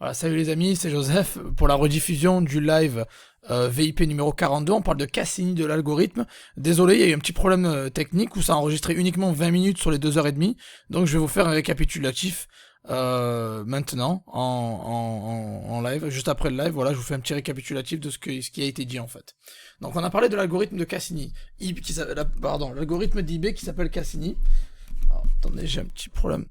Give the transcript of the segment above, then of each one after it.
Voilà, salut les amis, c'est Joseph pour la rediffusion du live VIP numéro 42. On parle de Cassini de l'algorithme. Désolé, il y a eu un petit problème technique où ça a enregistré uniquement 20 minutes sur les 2h30. Donc je vais vous faire un récapitulatif maintenant en live, juste après le live. Voilà, je vous fais un petit récapitulatif de ce qui a été dit en fait. Donc on a parlé de l'algorithme de Cassini, l'algorithme d'eBay qui s'appelle Cassini. Alors, attendez, j'ai un petit problème.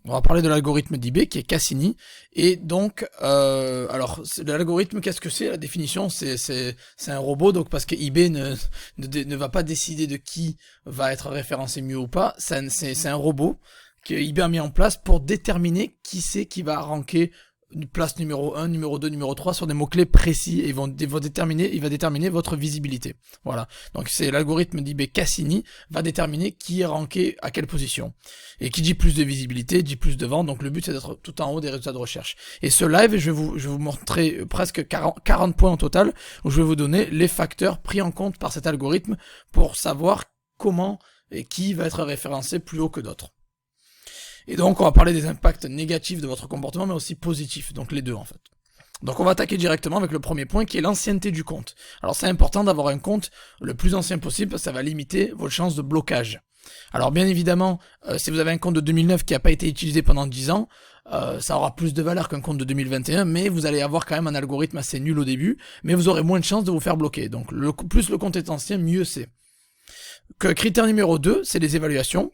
On va parler de l'algorithme d'eBay qui est Cassini. Et donc, alors l'algorithme, qu'est-ce que c'est? La définition, c'est un robot. Donc parce que eBay ne va pas décider de qui va être référencé mieux ou pas. C'est un robot que eBay a mis en place pour déterminer qui c'est qui va ranker place numéro 1, numéro 2, numéro 3 sur des mots-clés précis et il va déterminer votre visibilité. Voilà. Donc c'est l'algorithme d'eBay Cassini va déterminer qui est ranké à quelle position. Et qui dit plus de visibilité, dit plus de ventes. Donc le but c'est d'être tout en haut des résultats de recherche. Et ce live, je vais vous montrer presque 40 points en total où je vais vous donner les facteurs pris en compte par cet algorithme pour savoir comment et qui va être référencé plus haut que d'autres. Et donc on va parler des impacts négatifs de votre comportement mais aussi positifs, donc les deux en fait. Donc on va attaquer directement avec le premier point qui est l'ancienneté du compte. Alors c'est important d'avoir un compte le plus ancien possible parce que ça va limiter vos chances de blocage. Alors bien évidemment, si vous avez un compte de 2009 qui n'a pas été utilisé pendant 10 ans, ça aura plus de valeur qu'un compte de 2021, mais vous allez avoir quand même un algorithme assez nul au début, mais vous aurez moins de chances de vous faire bloquer. Donc plus le compte est ancien, mieux c'est. Critère numéro 2, c'est les évaluations.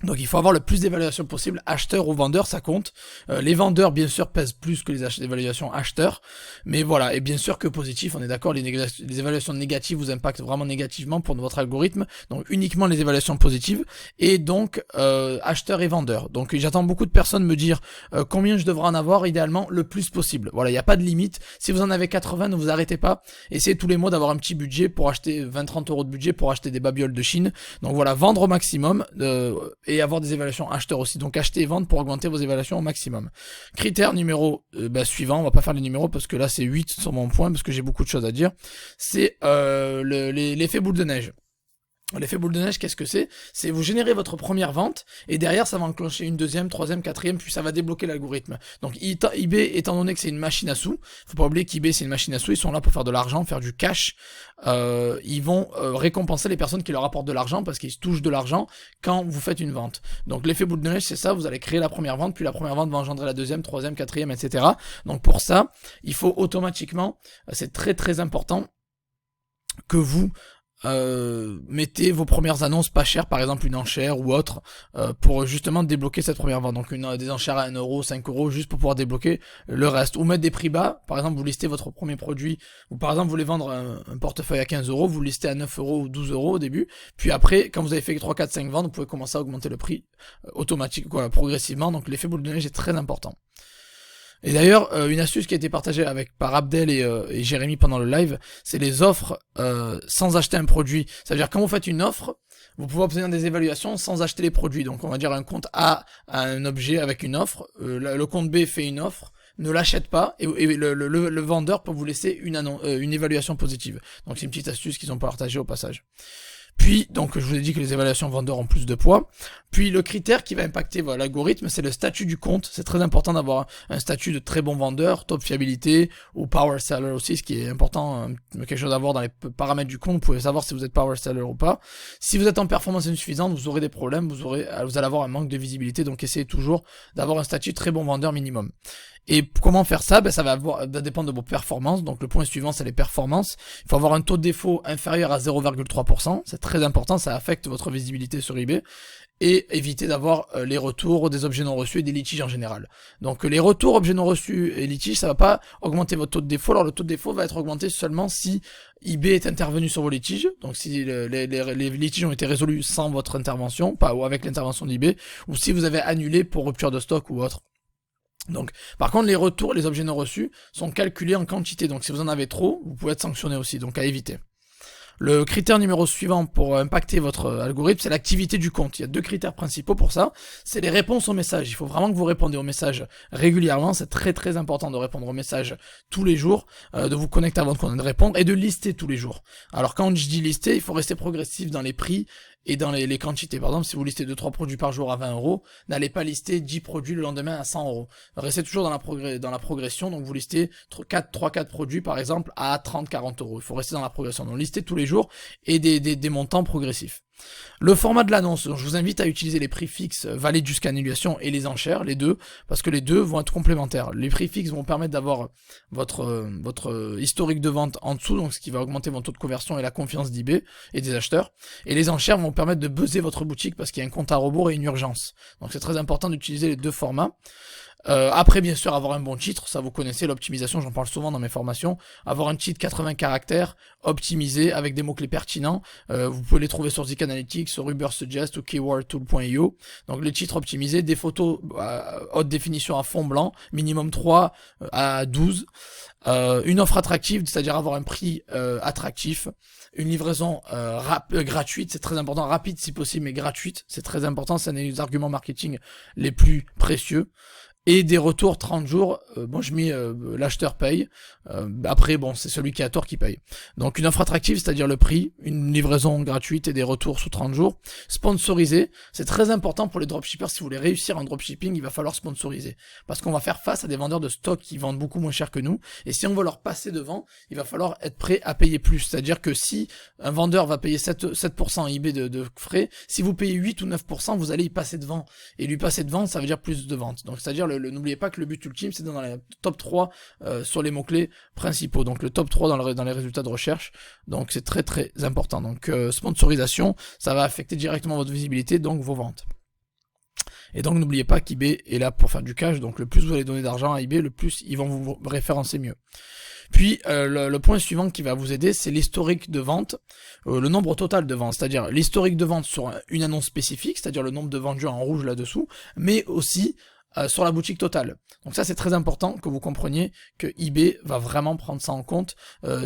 Donc il faut avoir le plus d'évaluations possible, acheteur ou vendeur, ça compte. Les vendeurs bien sûr pèsent plus que les évaluations acheteurs, mais voilà, et bien sûr que positif, on est d'accord, les évaluations négatives vous impactent vraiment négativement pour votre algorithme, donc uniquement les évaluations positives, et donc acheteur et vendeur. Donc j'attends beaucoup de personnes me dire combien je devrais en avoir, idéalement le plus possible. Voilà, il n'y a pas de limite, si vous en avez 80, ne vous arrêtez pas, essayez tous les mois d'avoir un petit budget pour acheter 20-30 € de budget pour acheter des babioles de Chine. Donc voilà, vendre au maximum, et avoir des évaluations acheteurs aussi. Donc acheter et vendre pour augmenter vos évaluations au maximum. Critère numéro suivant, on va pas faire les numéros parce que là c'est 8 sur mon point parce que j'ai beaucoup de choses à dire. C'est l'effet boule de neige. L'effet boule de neige, qu'est-ce que c'est? C'est vous générez votre première vente et derrière ça va enclencher une deuxième, troisième, quatrième, puis ça va débloquer l'algorithme. Donc eBay, étant donné que c'est une machine à sous, faut pas oublier qu'eBay c'est une machine à sous, ils sont là pour faire de l'argent, faire du cash. Ils vont récompenser les personnes qui leur apportent de l'argent parce qu'ils touchent de l'argent quand vous faites une vente. Donc l'effet boule de neige c'est ça, vous allez créer la première vente, puis la première vente va engendrer la deuxième, troisième, quatrième, etc. Donc pour ça, il faut automatiquement, c'est très très important que vous mettez vos premières annonces pas chères, par exemple une enchère ou autre, pour justement débloquer cette première vente. Donc des enchères à 1 €, 5 €, juste pour pouvoir débloquer le reste. Ou mettre des prix bas, par exemple vous listez votre premier produit, ou par exemple vous voulez vendre un portefeuille à 15 €, vous le listez à 9 € ou 12 € au début, puis après, quand vous avez fait 3, 4, 5 ventes, vous pouvez commencer à augmenter le prix automatique, progressivement. Donc l'effet boule de neige est très important. Et d'ailleurs, une astuce qui a été partagée par Abdel et Jérémy pendant le live, c'est les offres sans acheter un produit. Ça veut dire quand vous faites une offre, vous pouvez obtenir des évaluations sans acheter les produits. Donc on va dire un compte A a un objet avec une offre, le compte B fait une offre, ne l'achète pas et le vendeur peut vous laisser une évaluation positive. Donc c'est une petite astuce qu'ils ont partagée au passage. Puis, donc, je vous ai dit que les évaluations vendeurs ont plus de poids. Puis, le critère qui va impacter l'algorithme, c'est le statut du compte. C'est très important d'avoir un statut de très bon vendeur, top fiabilité, ou power seller aussi, ce qui est important, quelque chose à voir dans les paramètres du compte. Vous pouvez savoir si vous êtes power seller ou pas. Si vous êtes en performance insuffisante, vous aurez des problèmes, vous allez avoir un manque de visibilité. Donc, essayez toujours d'avoir un statut très bon vendeur minimum. Et comment faire ça? Ça va dépendre de vos performances. Donc le point suivant, c'est les performances. Il faut avoir un taux de défaut inférieur à 0,3%. C'est très important, ça affecte votre visibilité sur eBay. Et éviter d'avoir les retours des objets non reçus et des litiges en général. Donc les retours, objets non reçus et litiges, ça va pas augmenter votre taux de défaut. Alors le taux de défaut va être augmenté seulement si eBay est intervenu sur vos litiges. Donc si les litiges ont été résolus sans votre intervention, pas ou avec l'intervention d'eBay, ou si vous avez annulé pour rupture de stock ou autre. Donc, par contre, les retours, les objets non reçus sont calculés en quantité. Donc, si vous en avez trop, vous pouvez être sanctionné aussi. Donc, à éviter. Le critère numéro suivant pour impacter votre algorithme, c'est l'activité du compte. Il y a 2 critères principaux pour ça. C'est les réponses aux messages. Il faut vraiment que vous répondez aux messages régulièrement. C'est très très important de répondre aux messages tous les jours, de vous connecter à votre compte, de répondre et de lister tous les jours. Alors quand je dis lister, il faut rester progressif dans les prix et dans les quantités. Par exemple, si vous listez 2-3 produits par jour à 20 euros, n'allez pas lister 10 produits le lendemain à 100 euros. Restez toujours dans la progression, donc vous listez 3-4 produits par exemple à 30-40 euros. Il faut rester dans la progression, donc listez tous les jours et des montants progressifs. Le format de l'annonce, je vous invite à utiliser les prix fixes valides jusqu'à annulation et les enchères, les deux, parce que les deux vont être complémentaires. Les prix fixes vont permettre d'avoir votre historique de vente en dessous, donc ce qui va augmenter votre taux de conversion et la confiance d'eBay et des acheteurs. Et les enchères vont permettre de buzzer votre boutique parce qu'il y a un compte à rebours et une urgence. Donc c'est très important d'utiliser les deux formats. Après, bien sûr, avoir un bon titre, ça vous connaissez, l'optimisation, j'en parle souvent dans mes formations. Avoir un titre 80 caractères, optimisé, avec des mots-clés pertinents. Vous pouvez les trouver sur Zik Analytics, sur Ubersuggest ou keywordtool.io. Donc les titres optimisés, des photos haute définition à fond blanc, minimum 3 à 12. Une offre attractive, c'est-à-dire avoir un prix attractif. Une livraison gratuite, c'est très important, rapide si possible, mais gratuite, c'est très important, c'est un des arguments marketing les plus précieux. Et des retours 30 jours, moi je mets l'acheteur paye, après bon c'est celui qui a tort qui paye. Donc une offre attractive, c'est-à-dire le prix, une livraison gratuite et des retours sous 30 jours. Sponsorisé, c'est très important pour les dropshippers, si vous voulez réussir en dropshipping, il va falloir sponsoriser. Parce qu'on va faire face à des vendeurs de stock qui vendent beaucoup moins cher que nous, et si on veut leur passer devant, il va falloir être prêt à payer plus. C'est-à-dire que si un vendeur va payer 7% eBay de frais, si vous payez 8 ou 9%, vous allez y passer devant. Et lui passer devant, ça veut dire plus de ventes. Donc c'est-à-dire n'oubliez pas que le but ultime c'est dans les top 3 sur les mots-clés principaux, donc le top 3 dans les résultats de recherche, donc c'est très très important. Donc sponsorisation, ça va affecter directement votre visibilité, donc vos ventes. Et donc n'oubliez pas qu'eBay est là pour faire du cash, donc le plus vous allez donner d'argent à eBay, le plus ils vont vous référencer mieux. Puis le point suivant qui va vous aider, c'est l'historique de vente, le nombre total de ventes, c'est-à-dire l'historique de vente sur une annonce spécifique, c'est-à-dire le nombre de vendus en rouge là-dessous, mais aussi sur la boutique totale. Donc ça c'est très important que vous compreniez que eBay va vraiment prendre ça en compte.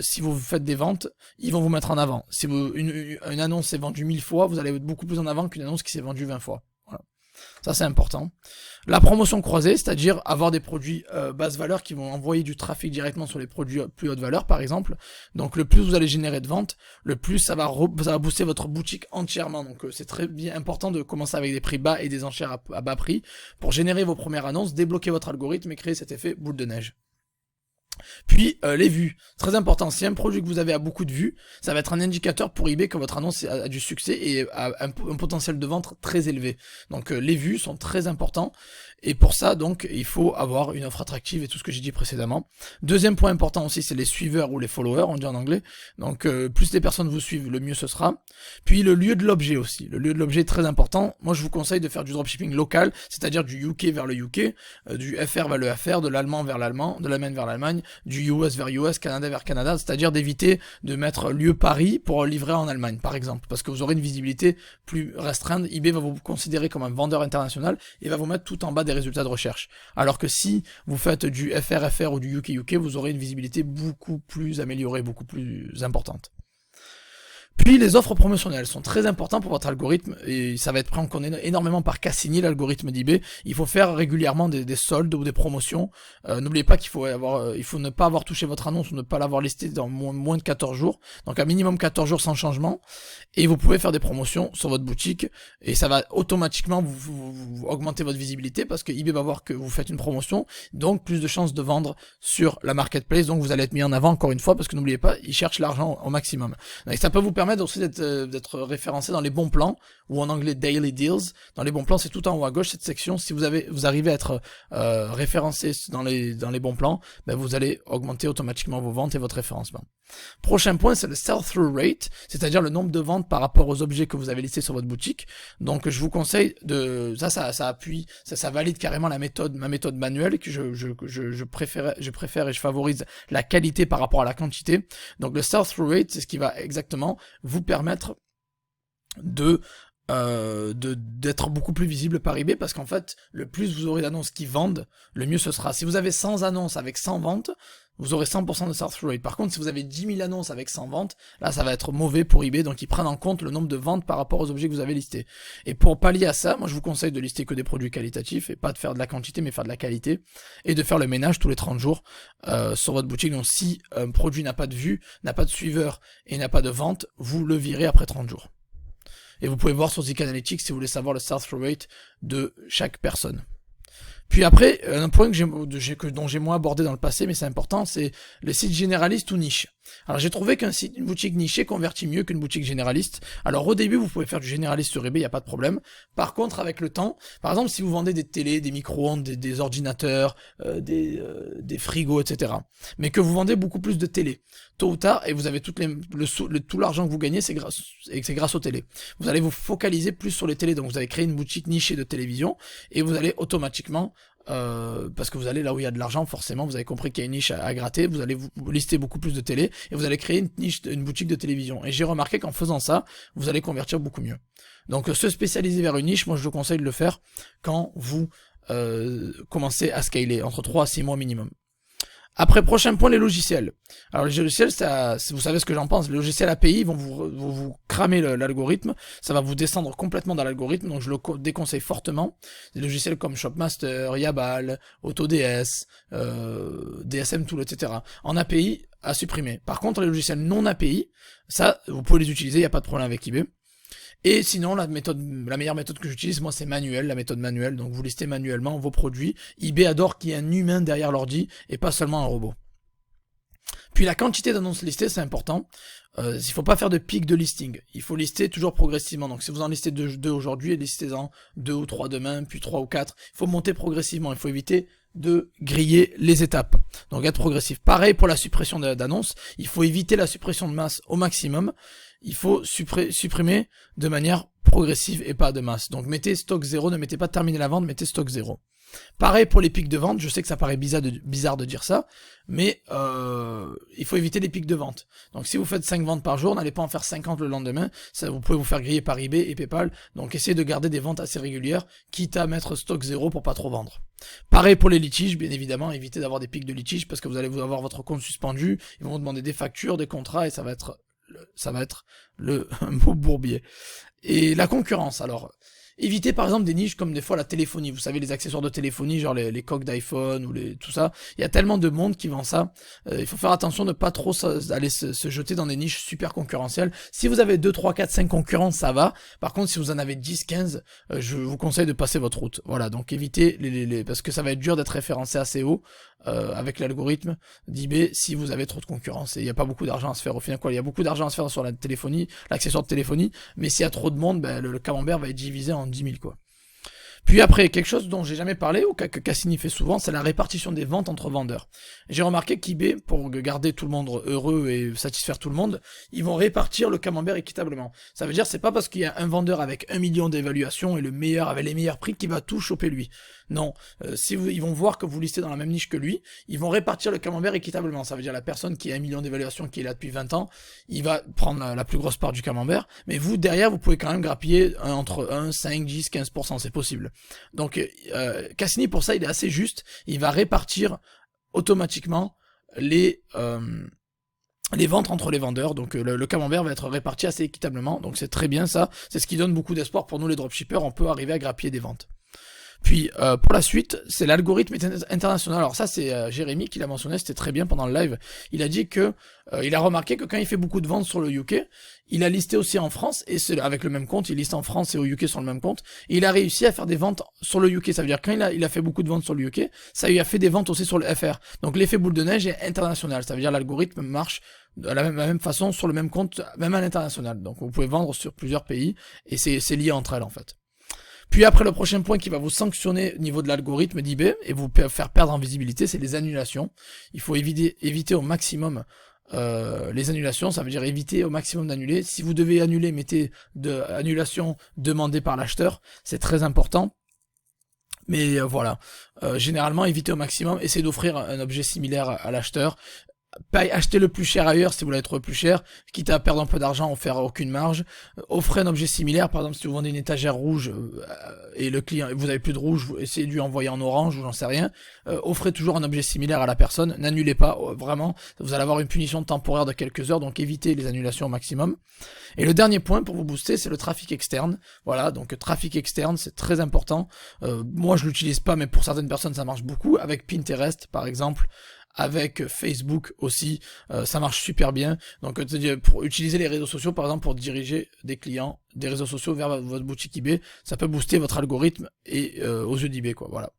Si vous faites des ventes, ils vont vous mettre en avant. Si une annonce est vendue 1000 fois, vous allez être beaucoup plus en avant qu'une annonce qui s'est vendue 20 fois. Voilà. Ça c'est important. La promotion croisée, c'est-à-dire avoir des produits basse valeur qui vont envoyer du trafic directement sur les produits plus haute valeur par exemple. Donc le plus vous allez générer de ventes, le plus ça va booster votre boutique entièrement. Donc c'est très bien important de commencer avec des prix bas et des enchères à bas prix pour générer vos premières annonces, débloquer votre algorithme et créer cet effet boule de neige. Puis les vues, très important, si un produit que vous avez a beaucoup de vues, ça va être un indicateur pour eBay que votre annonce a du succès et a un potentiel de vente très élevé. Donc les vues sont très importants et pour ça donc il faut avoir une offre attractive et tout ce que j'ai dit précédemment. Deuxième point important aussi, c'est les suiveurs ou les followers, on dit en anglais. Donc plus les personnes vous suivent, le mieux ce sera. Puis le lieu de l'objet aussi, le lieu de l'objet est très important. Moi je vous conseille de faire du dropshipping local, c'est-à-dire du UK vers le UK, du FR vers le FR, de l'allemand vers l'allemand, de l'Allemagne vers l'Allemagne, du US vers US, Canada vers Canada, c'est-à-dire d'éviter de mettre lieu Paris pour livrer en Allemagne, par exemple, parce que vous aurez une visibilité plus restreinte. eBay va vous considérer comme un vendeur international et va vous mettre tout en bas des résultats de recherche. Alors que si vous faites du FR ou du UK, vous aurez une visibilité beaucoup plus améliorée, beaucoup plus importante. Puis les offres promotionnelles sont très importantes pour votre algorithme et ça va être pris en compte énormément par Cassini, l'algorithme d'eBay. Il faut faire régulièrement des soldes ou des promotions. N'oubliez pas qu'il faut ne pas avoir touché votre annonce ou ne pas l'avoir listée dans moins de 14 jours. Donc un minimum 14 jours sans changement. Et vous pouvez faire des promotions sur votre boutique et ça va automatiquement vous augmenter votre visibilité parce que eBay va voir que vous faites une promotion, donc plus de chances de vendre sur la marketplace. Donc vous allez être mis en avant encore une fois parce que n'oubliez pas, ils cherchent l'argent au maximum. Donc ça peut vous permettre aussi d'être référencé dans les bons plans, ou en anglais daily deals. Dans les bons plans, c'est tout en haut à gauche cette section. Si vous arrivez à être référencé dans les bons plans, ben vous allez augmenter automatiquement vos ventes et votre référencement. Prochain point, c'est le sell-through rate, c'est-à-dire le nombre de ventes par rapport aux objets que vous avez listés sur votre boutique. Donc je vous conseille ça appuie, ça valide carrément ma méthode manuelle que je préfère et je favorise la qualité par rapport à la quantité. Donc le sell-through rate, c'est ce qui va exactement vous permettre d'être beaucoup plus visible par eBay, parce qu'en fait, le plus vous aurez d'annonces qui vendent, le mieux ce sera. Si vous avez 100 annonces avec 100 ventes, vous aurez 100% de sell-through rate. Par contre, si vous avez 10 000 annonces avec 100 ventes, là, ça va être mauvais pour eBay, donc ils prennent en compte le nombre de ventes par rapport aux objets que vous avez listés. Et pour pallier à ça, moi, je vous conseille de lister que des produits qualitatifs, et pas de faire de la quantité, mais faire de la qualité, et de faire le ménage tous les 30 jours sur votre boutique. Donc, si un produit n'a pas de vue, n'a pas de suiveur, et n'a pas de vente, vous le virez après 30 jours. Et vous pouvez voir sur Zik Analytics si vous voulez savoir le sell-through rate de chaque personne. Puis après, un point dont j'ai moins abordé dans le passé, mais c'est important, c'est les sites généralistes ou niches. Alors j'ai trouvé une boutique nichée convertit mieux qu'une boutique généraliste. Alors au début, vous pouvez faire du généraliste sur eBay, il n'y a pas de problème. Par contre, avec le temps, par exemple, si vous vendez des télés, des micro-ondes, des ordinateurs, des frigos, etc., mais que vous vendez beaucoup plus de télé, tôt ou tard, et vous avez tout l'argent que vous gagnez, c'est grâce aux télés. Vous allez vous focaliser plus sur les télés, donc vous allez créer une boutique nichée de télévision, et vous allez automatiquement, parce que vous allez là où il y a de l'argent, forcément, vous avez compris qu'il y a une niche à gratter, vous allez vous lister beaucoup plus de télé, et vous allez créer une boutique de télévision. Et j'ai remarqué qu'en faisant ça, vous allez convertir beaucoup mieux. Donc se spécialiser vers une niche, moi je vous conseille de le faire quand vous commencez à scaler, entre 3 à 6 mois minimum. Après, prochain point, les logiciels. Alors les logiciels, vous savez ce que j'en pense, les logiciels API vont vous cramer l'algorithme, ça va vous descendre complètement dans l'algorithme, donc je le déconseille fortement. Des logiciels comme Shopmaster, Yabal, AutoDS, DSM Tool, etc. En API, à supprimer. Par contre, les logiciels non API, ça, vous pouvez les utiliser, il n'y a pas de problème avec eBay. Et sinon, la meilleure méthode que j'utilise, moi, c'est manuel, la méthode manuelle. Donc, vous listez manuellement vos produits. eBay adore qu'il y ait un humain derrière l'ordi et pas seulement un robot. Puis, la quantité d'annonces listées, c'est important. Il faut pas faire de pic de listing. Il faut lister toujours progressivement. Donc, si vous en listez 2 aujourd'hui, listez-en 2 ou 3 demain, puis 3 ou 4. Il faut monter progressivement. Il faut éviter de griller les étapes. Donc, être progressif. Pareil pour la suppression d'annonces. Il faut éviter la suppression de masse au maximum. Il faut supprimer de manière progressive et pas de masse. Donc mettez stock 0, ne mettez pas terminer la vente, mettez stock 0. Pareil pour les pics de vente, je sais que ça paraît bizarre de dire ça, mais il faut éviter les pics de vente. Donc si vous faites 5 ventes par jour, n'allez pas en faire 50 le lendemain, ça, vous pouvez vous faire griller par eBay et PayPal, donc essayez de garder des ventes assez régulières, quitte à mettre stock 0 pour pas trop vendre. Pareil pour les litiges, bien évidemment, évitez d'avoir des pics de litiges parce que vous allez avoir votre compte suspendu, ils vont vous demander des factures, des contrats et ça va être le mot bourbier. Et la concurrence, alors, évitez par exemple des niches comme des fois la téléphonie, vous savez les accessoires de téléphonie, genre les coques d'iPhone ou tout ça, il y a tellement de monde qui vend ça, il faut faire attention de pas trop aller se jeter dans des niches super concurrentielles. Si vous avez 2, 3, 4, 5 concurrents, ça va, par contre si vous en avez 10, 15, je vous conseille de passer votre route, voilà, donc évitez parce que ça va être dur d'être référencé assez haut, avec l'algorithme d'eBay si vous avez trop de concurrence et il n'y a pas beaucoup d'argent à se faire au final, quoi. Il y a beaucoup d'argent à se faire sur la téléphonie, l'accessoire de téléphonie, mais s'il y a trop de monde, ben, le camembert va être divisé en 10 000 quoi. Puis après, quelque chose dont j'ai jamais parlé, ou que Cassini fait souvent, c'est la répartition des ventes entre vendeurs. J'ai remarqué qu'eBay, pour garder tout le monde heureux et satisfaire tout le monde, ils vont répartir le camembert équitablement. Ça veut dire, c'est pas parce qu'il y a un vendeur avec 1 million d'évaluations et le meilleur avec les meilleurs prix qu'il va tout choper lui. Non, ils vont voir que vous listez dans la même niche que lui, ils vont répartir le camembert équitablement. Ça veut dire la personne qui a 1 million d'évaluations, qui est là depuis 20 ans, il va prendre la plus grosse part du camembert, mais vous, derrière, vous pouvez quand même grappiller entre 1, 5, 10, 15%, c'est possible. Donc, Cassini, pour ça, il est assez juste, il va répartir automatiquement les ventes entre les vendeurs, donc le camembert va être réparti assez équitablement, donc c'est très bien ça, c'est ce qui donne beaucoup d'espoir pour nous les dropshippers, on peut arriver à grappiller des ventes. Puis pour la suite, c'est l'algorithme international. Alors ça c'est Jérémy qui l'a mentionné, c'était très bien pendant le live. Il a dit que il a remarqué que quand il fait beaucoup de ventes sur le UK, il a listé aussi en France et avec le même compte, il liste en France et au UK sur le même compte. Et il a réussi à faire des ventes sur le UK. Ça veut dire quand il a fait beaucoup de ventes sur le UK, ça lui a fait des ventes aussi sur le FR. Donc l'effet boule de neige est international. Ça veut dire l'algorithme marche de la même façon sur le même compte, même à l'international. Donc vous pouvez vendre sur plusieurs pays et c'est lié entre elles en fait. Puis après, le prochain point qui va vous sanctionner au niveau de l'algorithme d'eBay et vous faire perdre en visibilité, c'est les annulations. Il faut éviter au maximum les annulations, ça veut dire éviter au maximum d'annuler. Si vous devez annuler, mettez annulation demandée par l'acheteur, c'est très important. Mais voilà, généralement évitez au maximum, essayez d'offrir un objet similaire à l'acheteur. Achetez le plus cher ailleurs si vous voulez être plus cher, quitte à perdre un peu d'argent, faire aucune marge. Offrez un objet similaire, par exemple si vous vendez une étagère rouge et le client, vous avez plus de rouge, vous essayez de lui envoyer en orange ou j'en sais rien. Offrez toujours un objet similaire à la personne, n'annulez pas, vraiment, vous allez avoir une punition temporaire de quelques heures, donc évitez les annulations au maximum. Et le dernier point pour vous booster, c'est le trafic externe. Voilà, donc trafic externe, c'est très important. Moi je l'utilise pas, mais pour certaines personnes ça marche beaucoup, avec Pinterest par exemple, avec Facebook aussi, ça marche super bien. Donc pour utiliser les réseaux sociaux par exemple pour diriger des clients des réseaux sociaux vers votre boutique eBay, ça peut booster votre algorithme et aux yeux d'eBay quoi, voilà.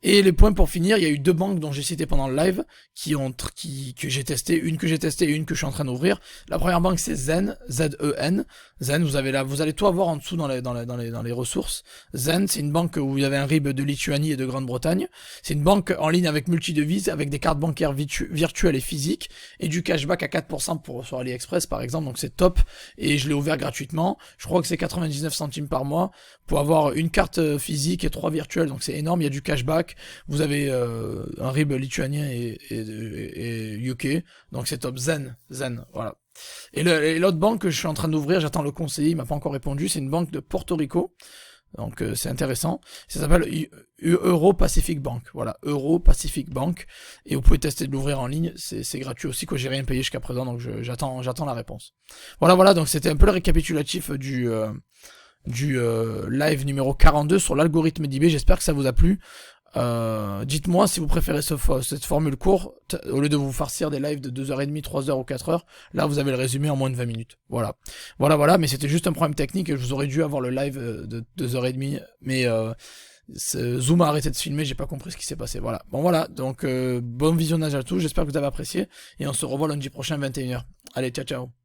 Et les points pour finir, il y a eu 2 banques dont j'ai cité pendant le live que j'ai testé, une que j'ai testée et une que je suis en train d'ouvrir. La première banque c'est Zen, Z-E-N. Zen, vous allez tout avoir en dessous dans les ressources. Zen, c'est une banque où il y avait un RIB de Lituanie et de Grande-Bretagne. C'est une banque en ligne avec multi-devises, avec des cartes bancaires virtuelles et physiques et du cashback à 4% sur AliExpress par exemple, donc c'est top. Et je l'ai ouvert gratuitement. Je crois que c'est 99 centimes par mois pour avoir une carte physique et 3 virtuelles, donc c'est énorme. Il y a du cashback. Vous avez un RIB lituanien et UK, donc c'est top. Zen, voilà. Et l'autre banque que je suis en train d'ouvrir, j'attends le conseiller, il m'a pas encore répondu, c'est une banque de Porto Rico, donc c'est intéressant. Ça s'appelle Euro Pacific Bank, voilà, Euro Pacific Bank, et vous pouvez tester de l'ouvrir en ligne, c'est gratuit aussi, quoi. J'ai rien payé jusqu'à présent, donc j'attends la réponse. Voilà, donc c'était un peu le récapitulatif du live numéro 42 sur l'algorithme d'eBay. J'espère que ça vous a plu. Dites-moi si vous préférez cette formule courte au lieu de vous farcir des lives de 2h30, 3h ou 4h. Là vous avez le résumé en moins de 20 minutes. Voilà, mais c'était juste un problème technique et je vous aurais dû avoir le live de 2h30, mais Zoom a arrêté de se filmer, j'ai pas compris ce qui s'est passé. Voilà, donc bon visionnage à tous, j'espère que vous avez apprécié et on se revoit lundi prochain 21h. Allez, ciao.